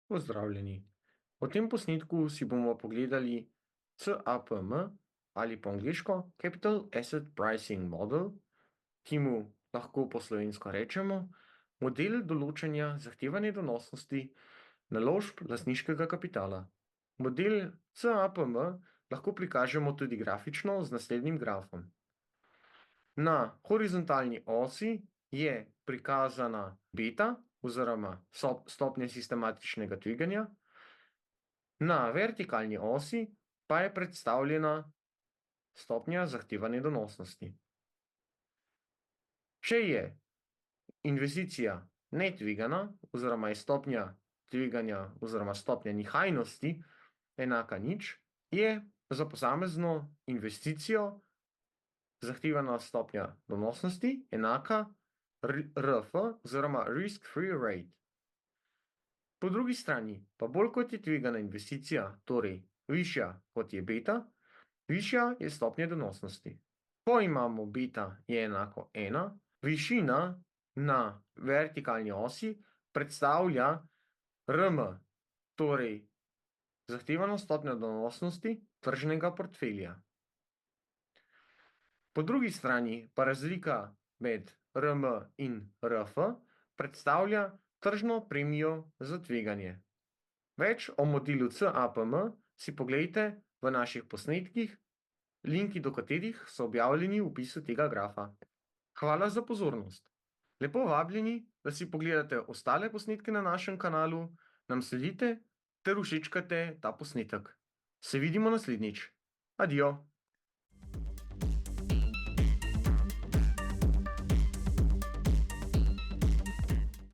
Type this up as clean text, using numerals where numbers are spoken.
Pozdravljeni. V tem posnetku si bomo pogledali CAPM ali po angliško Capital Asset Pricing Model, ki mu lahko po slovensko rečemo model določanja zahtevane donosnosti naložb lastniškega kapitala. Model CAPM lahko prikažemo tudi grafično z naslednjim grafom. Na horizontalni osi je prikazana beta oziroma stopnja sistematičnega tveganja, na vertikalni osi pa je predstavljena stopnja zahtevane donosnosti. Če je investicija netvegana oziroma je stopnja tveganja oziroma stopnja nihajnosti enaka nič, je za posamezno investicijo zahtevana stopnja donosnosti enaka RF oziroma risk-free rate. Po drugi strani pa bolj kot je tvegana investicija, torej višja kot je beta, višja je stopnja donosnosti. Ko imamo beta je enako 1, višina na vertikalni osi predstavlja RM, torej zahtevano stopnjo donosnosti tržnega portfelja. Po drugi strani pa razlika med RM in RF predstavlja tržno premijo za tveganje. Več o modelu CAPM si poglejte v naših posnetkih, linki do katerih so objavljeni v opisu tega grafa. Hvala za pozornost. Lepo vabljeni, da si pogledate ostale posnetke na našem kanalu, nam sledite ter všečkate ta posnetek. Se vidimo naslednjič. Adijo.